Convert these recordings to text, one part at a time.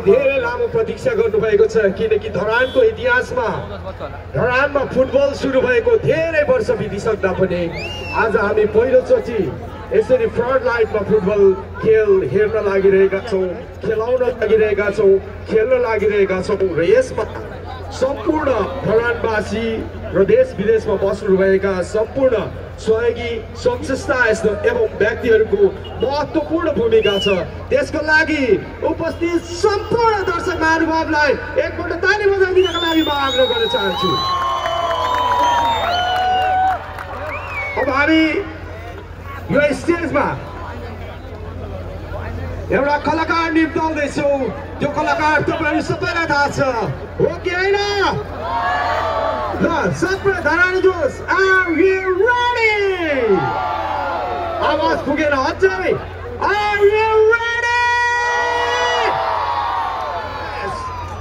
धेरै लामो प्रतीक्षा गर्नुभएको छ किनकि धरानको इतिहासमा धरानमा फुटबल सुरु भएको धेरै वर्ष बितिसक्दा पनि आज हामी पहिलोचोटि यसरी फ्रन्ट लाइनमा फुटबल खेल हेर्न लागिरहेका छौँ, खेलाउन लागिरहेका छौँ, खेल्न लागिरहेका छौँ र यसमा सम्पूर्ण धरानवासी र देश विदेशमा बस्नुभएका सम्पूर्ण सहयोगी संस्था एवं व्यक्तिहरूको महत्त्वपूर्ण भूमिका छ। त्यसको लागि उपस्थित सम्पूर्ण दर्शक महानुभावलाई एकपल्ट ताली बजाइदिनको लागि म आग्रह गर्न चाहन्छु। अब हामी यो स्टेजमा एउटा कलाकार निम्ताउँदैछौँ। त्यो कलाकार तपाईँहरू सबैलाई थाहा छ हो कि होइन? ल सबै धरानी जोस, आर यु रेडी? आवाज पुगेन अझै। Are you ready?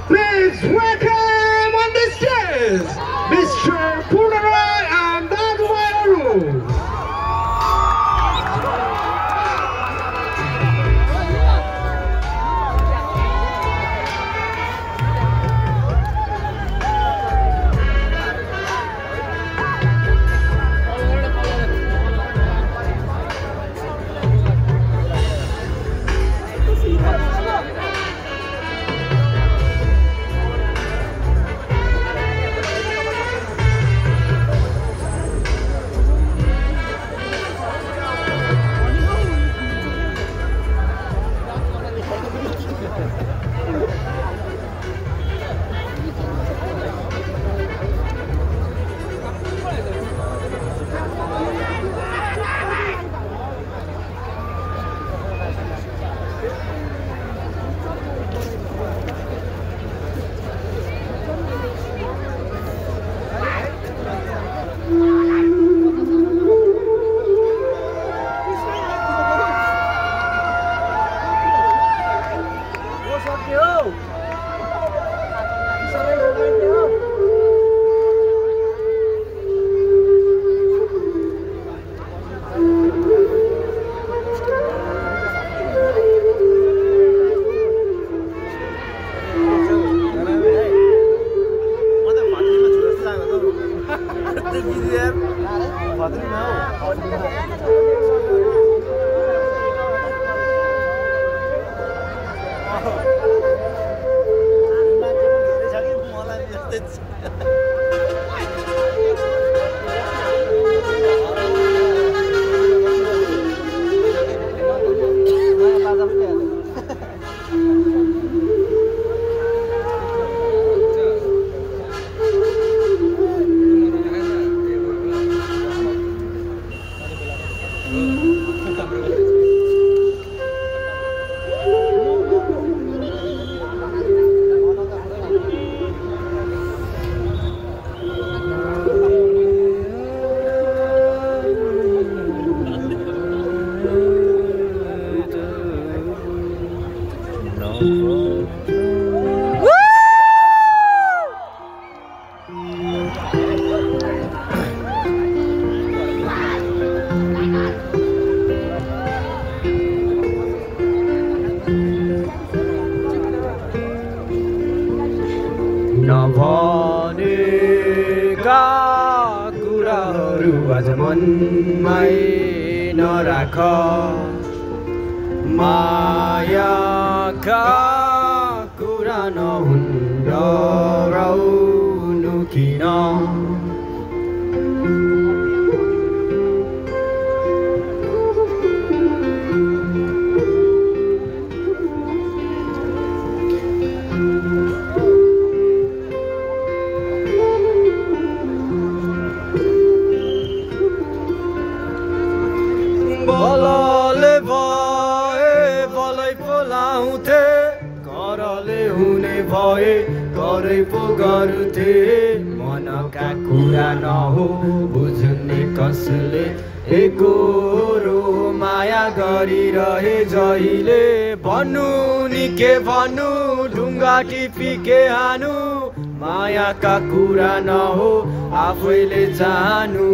Please welcome on the stage Mr. Purna Rai and Dadu Mayaru. नभनेका कुराहरू आज मनमै नराख, मायाका कुरा नहुन् डराउनु किन। बलले भए बलै पोलाउँथे, करले हुने भए गरै पो गर्थे। मनका कुरा नहो बुझ्ने कसले, एकोरो माया गरिरहे जहिले। भन्नु नि के भन्नु, ढुङ्गा टिपी के हानु, मायाका कुरा नहो आफैले जानु।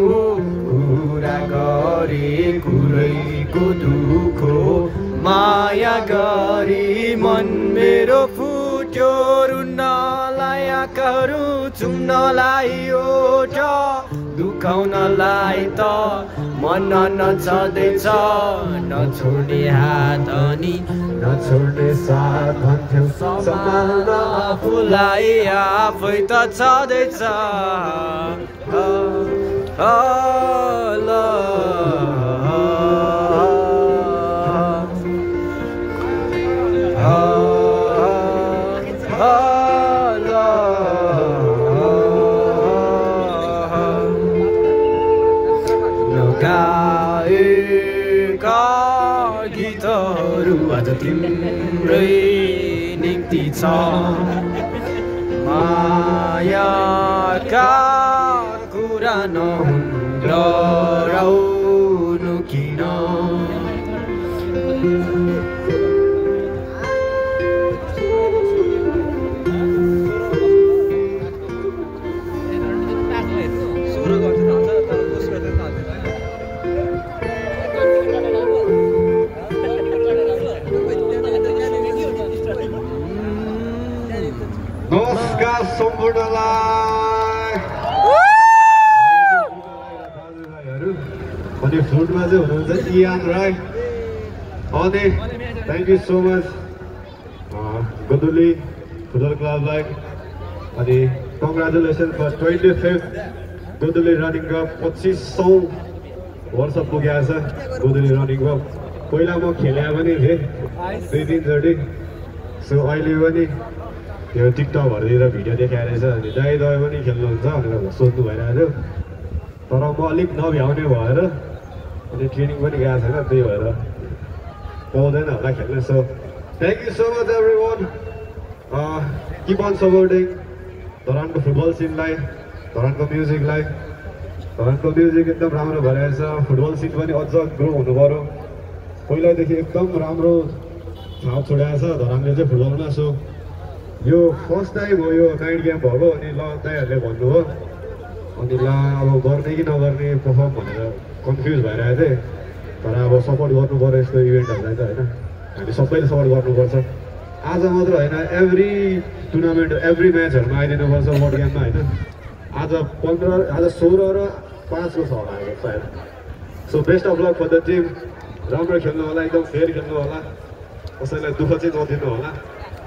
कुरा गरे कुरैको दुखो, माया गरी मन मेरो फुल त्यो रुन्नलाई आँखाहरू चुम्नलाई ओठ दुखाउनलाई त मन नछदैछ नछोड्ने हात अनि नछोड्ने साथ भन्थ्यौ सम्हाल्न आफूलाई आफै त छँदैछ गाएका गीतहरू आज तिम्रै निम्ति छ मायाका कुरा नहुन् डराउनु किन नमस्कार सम्पूर्णलाई अनि फ्लुटमा चाहिँ हुनुहुन्छ इयान राई अनि thank you so much Gaduli football क्लबलाई अनि congratulation for 25th Gaduli running cup 2500 वर्ष पुगेको छ गदुली रनिङ कप पहिला म खेले पनि थिएँ 2-3चोटि सो अहिले पनि यो टिकटकहरूतिर भिडियो देखाएर रहेछ अनि दाइ दबाई पनि खेल्नुहुन्छ भनेर सोध्नु भइरहेको थियो तर म अलिक नभ्याउने भएर अनि ट्रेनिङ पनि गएको छैन त्यही भएर पाउँदैन होला खेल्न so thank you so much everyone keep on supporting धरानको फुटबल सिनलाई धरानको म्युजिकलाई धरानको म्युजिक एकदम राम्रो भइरहेछ फुटबल सिन पनि अझ ग्रो हुनु पऱ्यो पहिलादेखि एकदम राम्रो छाप छोडाएको छ धरानले चाहिँ फुटबलमा सो यो फर्स्ट टाइम हो यो नाइट गेम भएको अनि ल दाइहरूले भन्नुभयो अनि ल अब गर्ने कि नगर्ने पर्फर्म भनेर कन्फ्युज भइरहेको थिएँ तर अब सपोर्ट गर्नु पऱ्यो यस्तो इभेन्टहरूलाई त होइन हामी सबैले सपोर्ट गर्नुपर्छ आज मात्र होइन एभ्री टुर्नामेन्ट एभ्री म्याचहरूमा आइदिनुपर्छ वर्ल्ड गेममा होइन आज 16 र 5 को छ होला सायद so best of luck for the team राम्रो खेल्नु होला एकदम फेयर खेल्नु होला कसैलाई दुःख चाहिँ नदिनु होला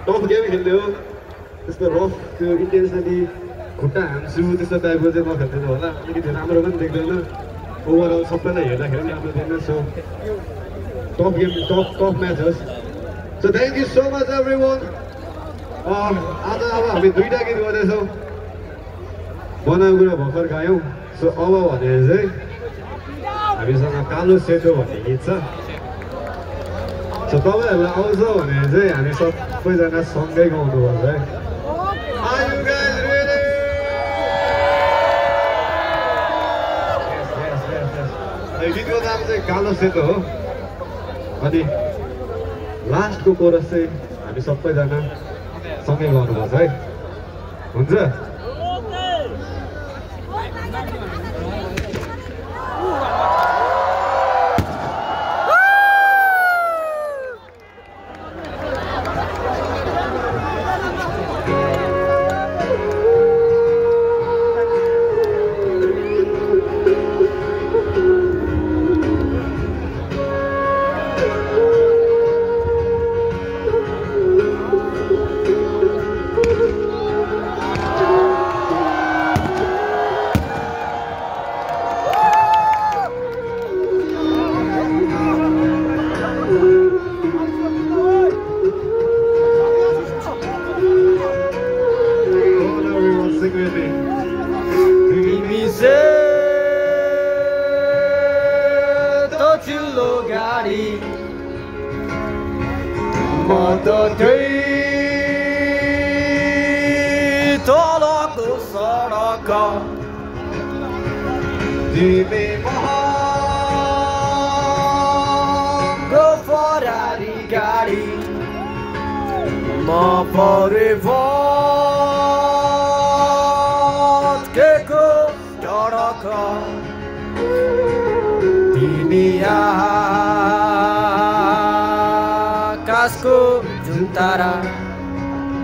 टफ गेम खेल्ने हो त्यस्तो रफ त्यो इन्टेन्सली खुट्टा हान्छु त्यस्तो टाइपको चाहिँ नखेल्दैन होला अलिकति राम्रो पनि देख्दैन ओभरअल सबैलाई हेर्दाखेरि राम्रो देख्दैन so tough game tough match होस् so thank you so much everyone आज अब हामी 2टा गीत गर्दैछौँ बनाएको कुरा भर्खर गायौँ सो अब भने चाहिँ हामीसँग कालो सेतो भन्ने गीत छ सो तपाईँहरूलाई आउँछ भने चाहिँ हामी सबैजना सँगै गाउनुपर्छ है गीतको नाम चाहिँ कालो सेतो हो अनि लास्टको कोरस चाहिँ हामी सबैजना सँगै गाउनुपर्छ है हुन्छ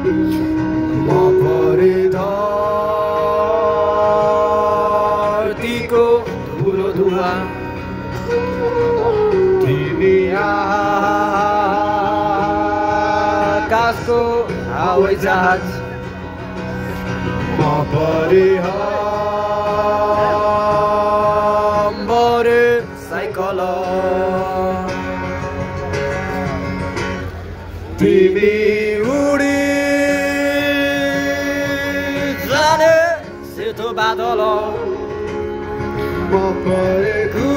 म परे धरतीको धुलो धुवा तिमी आकाशको हवाई जहाज म परे बरे साइकल तिमी उडी जाने सेतो बादल म परेको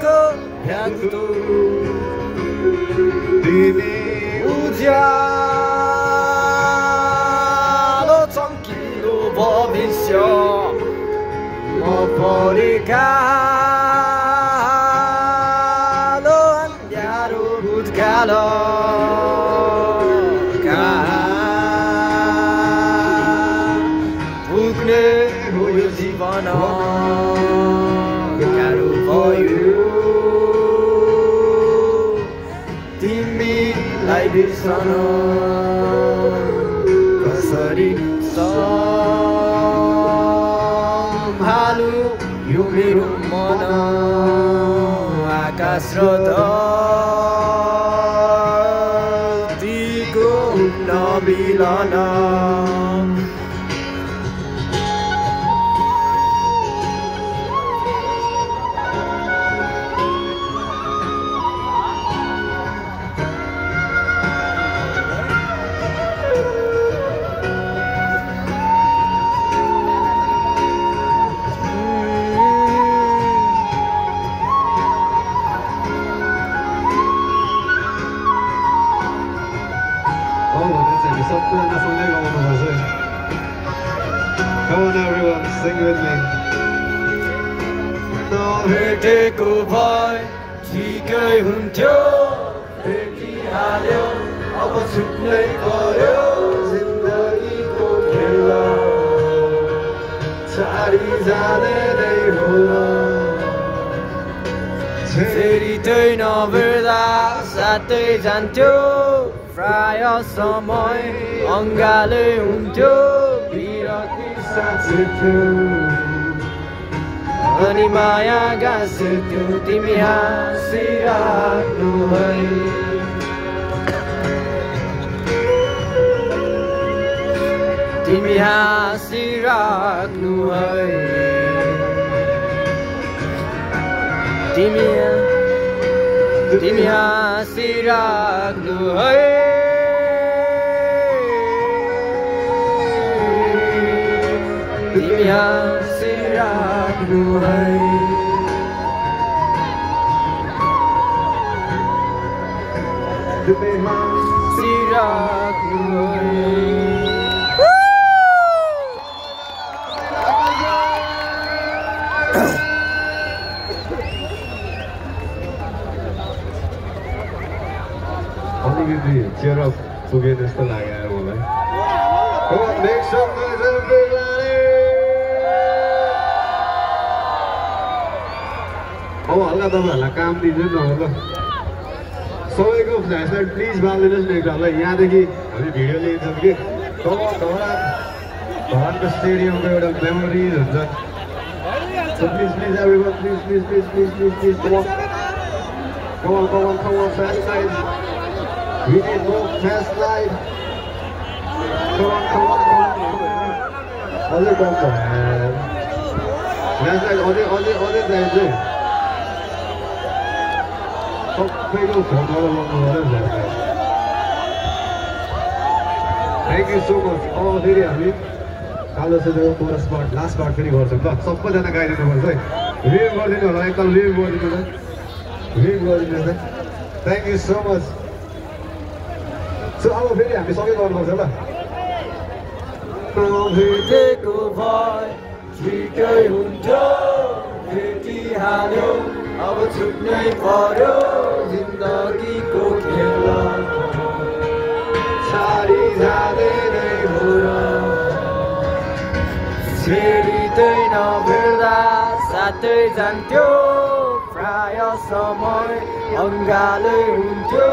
को भ्याङ्तो तिमी उज्यालो चम्किलो भविष्य म परेकालो अन्ध्यारो भूतकाल पुग्ने हो यो जीवन गाह्रो भयो तिमीलाई बिर्सन कसरी सम्हालु यो मेरो मन आकाश र धरतीको नमिलन Come on everyone, sing with me. भेटेको भए ठिकै हुन्थ्यो भेटिहाल्यो अब छुट्नै पर्यो जिन्दगीको खेल छाडी जाने नै होला फेरि त्यही नभेट्दा साथै जान्थ्यो प्राय समय अङ्गालै हुन्थ्यो बिरती साँच्चै थियो अनि माया गाँस्यो तिमी हाँसिराख्नु है तिमी हाँसिराख्नु है तिमी हाँसिराख्नु है तिमी हाँसिराख्नु है तिमी हाँसिराख्नु है अलिकति cheer up पुगे जस्तो लाग्यो मलाई Come on, make some noise everybody! अब हल्का तपाईँहरूलाई काम दिन्छु नि त सबैको फ्ल्यास लाइट प्लिज बालिदिनुहोस् न एकताललाई यहाँदेखि हामी भिडियो लिन्छौँ कि धरानको स्टेडियमको एउटा मेमोरिज हुन्छ So please everyone, please come on, fast light. We need more fast light. Come on. All the fast light, all the lights. Thank you so much. फेरि हामी कालो सेतो कोरस पार्ट लास्ट पार्ट फेरि गर्छौँ ल सबैजना गाइदिनुपर्छ है रिभ गरिदिनु होला एकताल रिभ गरिदिनु thank you so much so अब फेरि हामी सबै गर्नुपर्छ ल भेटेको भए ठिकै हुन्थ्यो भेटिहाल्यो अब छुट्नै पर्यो जिन्दगीको खेल छाडी जाने नै होला फेरि त्यही नभेट्दा साथै जान्थ्यो प्राय समय अङ्गालै हुन्थ्यो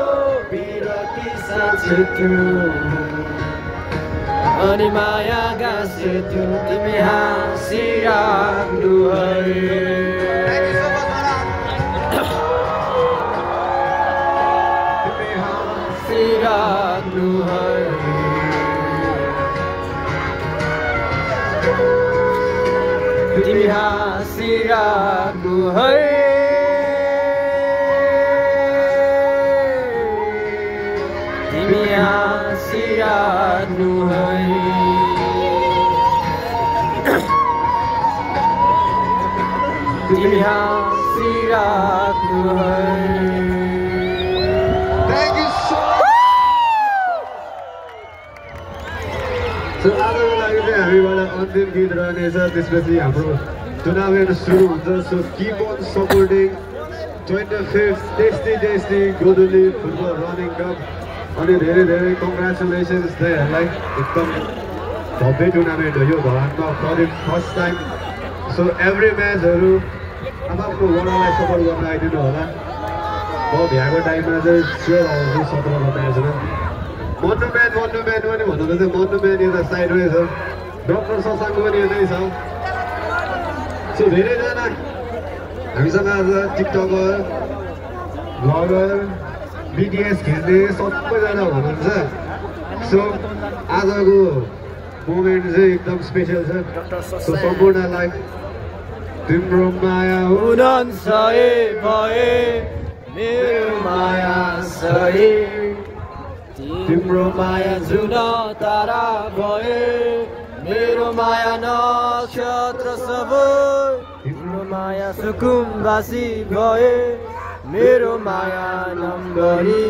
छेक्यौ अनि मायाका सेत्यौ तिमी हाँसिराख्नु हाँसिराख्नु तिमी हाँसिराख्नु तिमी हाँसिराख्नु तिमी हाँसिराख्नु Thank you so much. So आजको लागि चाहिँ हामीबाट अन्तिम गीत रहनेछ त्यसपछि हाम्रो टुर्नामेन्ट सुरु हुन्छ so keep on supporting 25th tasty Godhuli football running cup अनि धेरै धेरै कङ्ग्रेचुलेसन्स त्यहीहरूलाई एकदम भव्य टुर्नामेन्ट हो यो धरानमा for first time so every म्याचहरू आफ्नो वडालाई सपोर्ट गर्न आइदिनु होला म भ्याएको टाइममा चाहिँ स्योर आउँछु 17को म्याचमा मन्टु म्यान पनि भन्नु चाहिँ मन्टु म्यान यता साइडमै छ डक्टर शशाङ्क पनि यतै छ सो धेरैजना हामीसँग आज टिकटकर भ्लगर बिटिएस खेल्ने सबैजना हुनुहुन्छ सो आजको मोमेन्ट चाहिँ एकदम स्पेसल छ सो सम्पूर्णलाई तिम्रो माया हुन सहे भए मेरो माया सहे तिम्रो माया जुन तारा भए मेरो माया नक्षत्र सबै तिम्रो माया सुकुम्बासी भए मेरो माया नम्बरी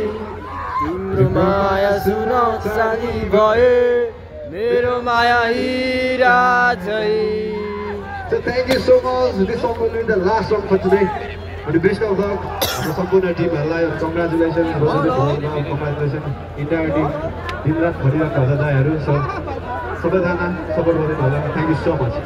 तिम्रो माया सुन चाँदी भए मेरो माया हिरा झै So thank you so much. This song will be the last song for today. And the best of luck. The सम्पूर्ण टिमहरूलाई congratulations. Congratulations. Entire team. दिनरात भरिरहेको हुन्छ दाइहरू. So सबैजना सपोर्ट गरिदिनु होला. Thank you so much.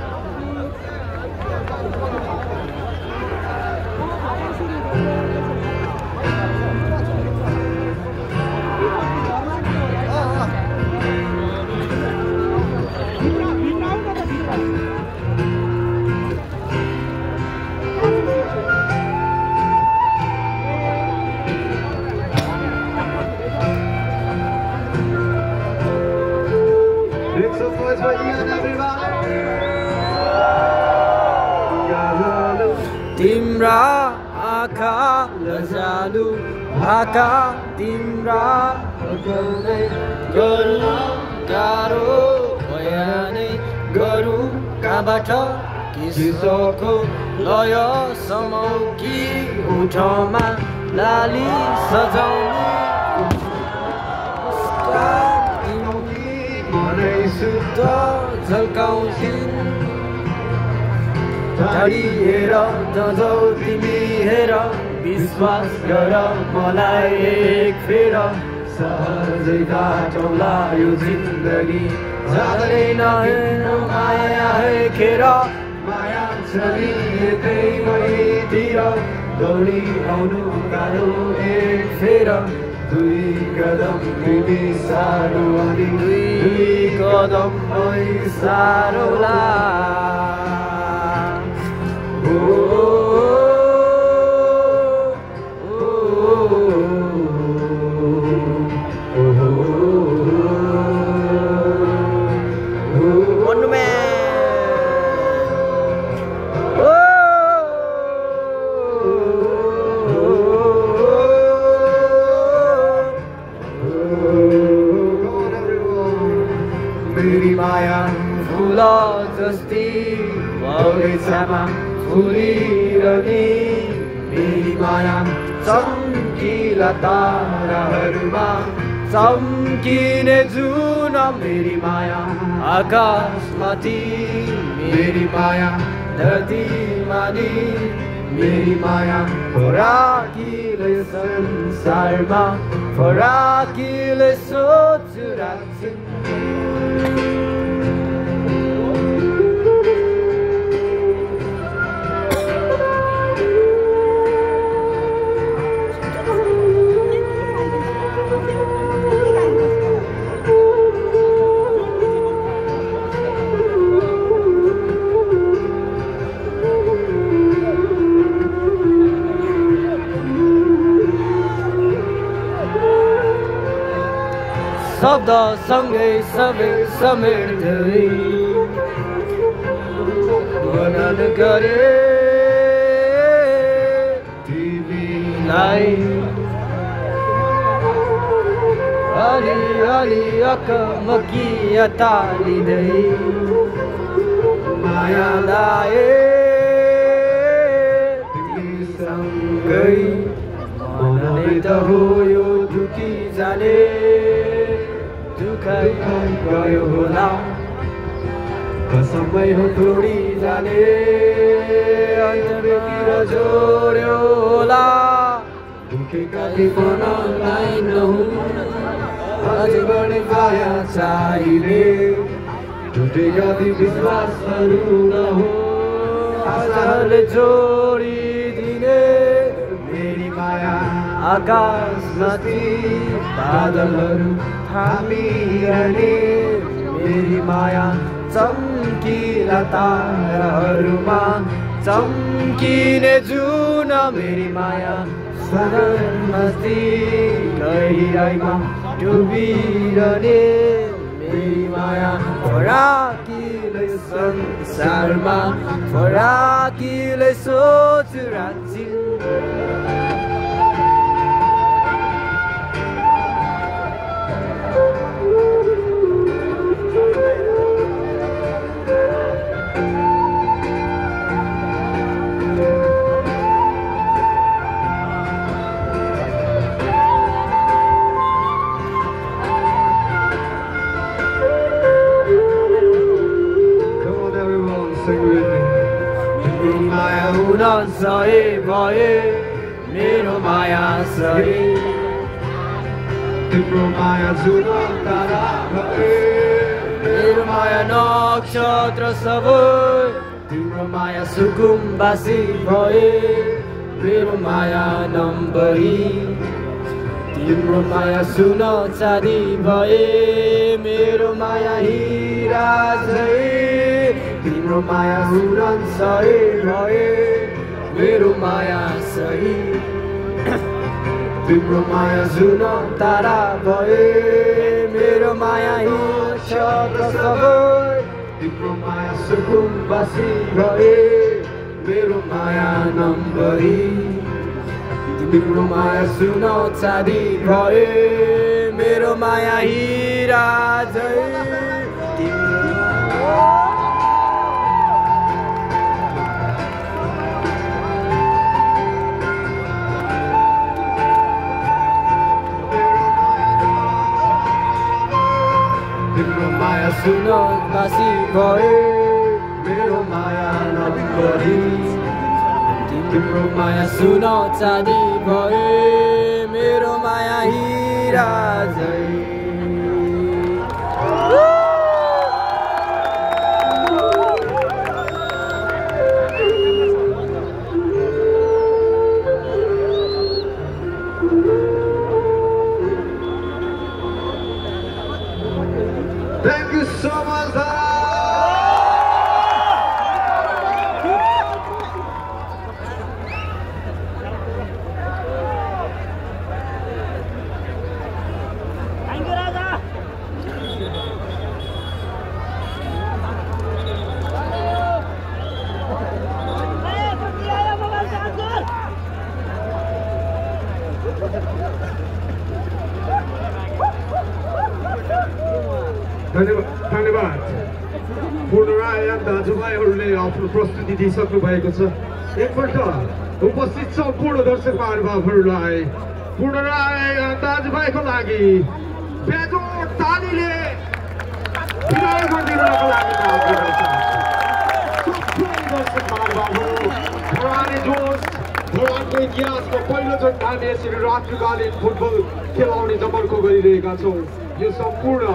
Make some noise for Ian, everybody. तिम्रा आँखा लजालु भाका तिम्रा गरौँ गाह्रो बयानै गरौँ कहाँबाट किसको लय समाउ कि उठमा लाली सजाउने शुद्ध झल्काउँछिन् टाढी हेर जजौ तिमी हेर विश्वास गर मलाई एक फेर सहजै काटौँला यो जिन्दगी जाँदैन हेर्नु माया खेर माया छवि एकै मैतिर दौडी आउनु गाह्रो एक फेर दुई कदम तिमी साह्रो अनि दुई कदम मै साह्रोला मेरी माया फुल जस्ती बगैँचामा फुलिरहने मेरी माया चम्किला ताराहरूमा चम्किने जुन मेरी माया आकाशमाथि मेरी माया धरतीमाथि मेरी माया फराकिले संसारमा फराकिले सोच राख्छिन् शब्द सँगै सबै समेट्दै वर्णन गरे तिमीलाई अलि अलि अकमकियता लिँदै माया लाए तिमीसँगै मनले त हो यो दुखी जाने दुखाइ गयो होला कसमै हो थोडी जाने अन्तरतिर जोड्यो होला दुखेका मनलाई नहुँ अझ बढी माया चाहिने टुटेका ती विश्वासहरू नहो आशाले जोडिदिने मेरी माया आकाशमाथि बादलहरू थामिरहने मेरी माया चम्किला ताराहरूमा चम्किने जुन मेरी माया सागरमाथि गहिराइमा डुबिरहने मेरी माया फराकिलै संसारमा फराकिलै सोच राख्छिन् सही भए मेरो माया सही तिम्रो माया जुन तारा भए मेरो माया नक्षत्र सबै तिम्रो माया सुकुम्बासी भए मेरो माया नम्बरी तिम्रो माया सुन चाँदी भए मेरो माया हिरा झै तिम्रो माया उडन सही भए मेरो माया सही तिम्रो माया जुन तारा भए मेरो माया नक्षत्र सबै तिम्रो माया सुकुम्बासी भए मेरो माया नम्बरी तिम्रो माया सुन चाँदी भए मेरो माया हिरा झै तिम्रो माया सुन बासी भए मेरो माया नम्बरी तिम्रो माया सुन चाँदी भए मेरो माया हिरा झै Thank you so much. Thank you, Raja. धन्यवाद पूर्ण राय दाजुभाइहरूले आफ्नो प्रस्तुति दिइसक्नु भएको छ एकपल्ट उपस्थित सम्पूर्ण दर्शक महानुभावहरूलाई पूर्ण राय दाजुभाइको लागि बेजोड तालीले विदाई गरिदिनको लागि दर्शक महानुभावहरू धराने जोस धरानको इतिहासमा पहिलोचोटि हामी यसरी रात्रिकालीन फुटबल खेलाउने जमर्को गरिरहेका छौँ यो सम्पूर्ण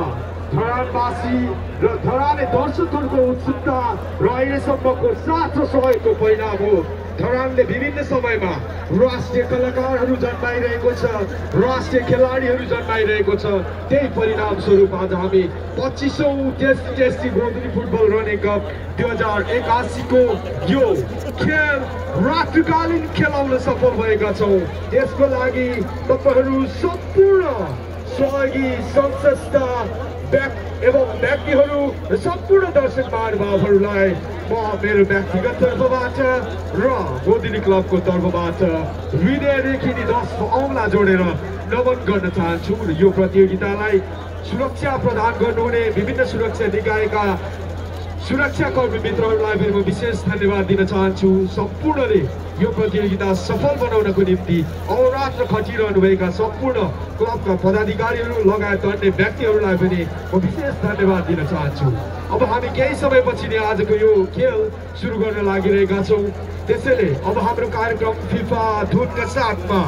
धरानवासी र धराने दर्शकहरूको उत्सुकता र अहिलेसम्मको साथ र सहयोगको परिणाम हो धरानले विभिन्न समयमा राष्ट्रिय कलाकारहरू जन्माइरहेको छ राष्ट्रिय खेलाडीहरू जन्माइरहेको छ त्यही परिणाम स्वरूप आज हामी 25औं tasty Godhuli football running cup 2081 को यो खेल रात्रिकालीन खेलाउन सफल भएका छौँ यसको लागि तपाईहरू सम्पूर्ण सहयोगी संस्था एवं व्यक्तिहरू र सम्पूर्ण दर्शक महानुभावहरूलाई म मेरो व्यक्तिगत तर्फबाट र गोदिनी क्लबको तर्फबाट हृदयदेखि 10 औँला जोडेर नमन गर्न चाहन्छु र यो प्रतियोगितालाई सुरक्षा प्रदान गर्नुहुने विभिन्न सुरक्षा निकायका सुरक्षाकर्मी मित्रहरूलाई पनि म विशेष धन्यवाद दिन चाहन्छु। सम्पूर्णले यो प्रतियोगिता सफल बनाउनको निम्ति अहोरात्र खटिरहनुभएका सम्पूर्ण क्लबका पदाधिकारीहरू लगायत अन्य व्यक्तिहरूलाई पनि म विशेष धन्यवाद दिन चाहन्छु। अब हामी केही समयपछि नै आजको यो खेल सुरु गर्न लागिरहेका छौँ। त्यसैले अब हाम्रो कार्यक्रम फिफा धुनका साथमा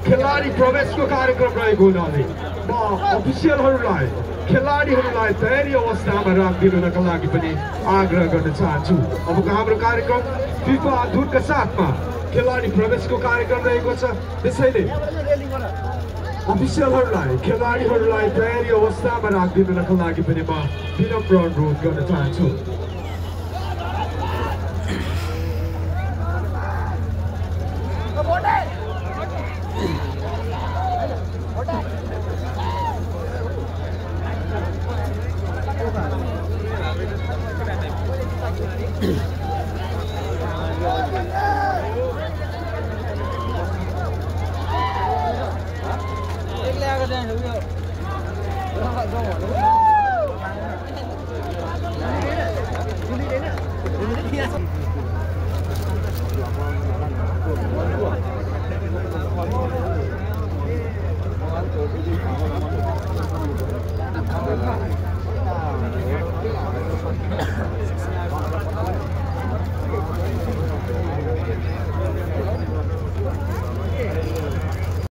खेलाडी प्रवेशको कार्यक्रम रहेको हुनाले म अफिसियलहरूलाई खेलाडीहरूलाई तयारी अवस्थामा राखिदिनुका लागि पनि आग्रह गर्न चाहन्छु। अबको हाम्रो कार्यक्रम फिफा धुनका साथमा खेलाडी प्रवेशको कार्यक्रम रहेको छ। त्यसैले अफिसियलहरूलाई खेलाडीहरूलाई तयारी अवस्थामा राखिदिनुका लागि पनि म विनम्र अनुरोध गर्न चाहन्छु।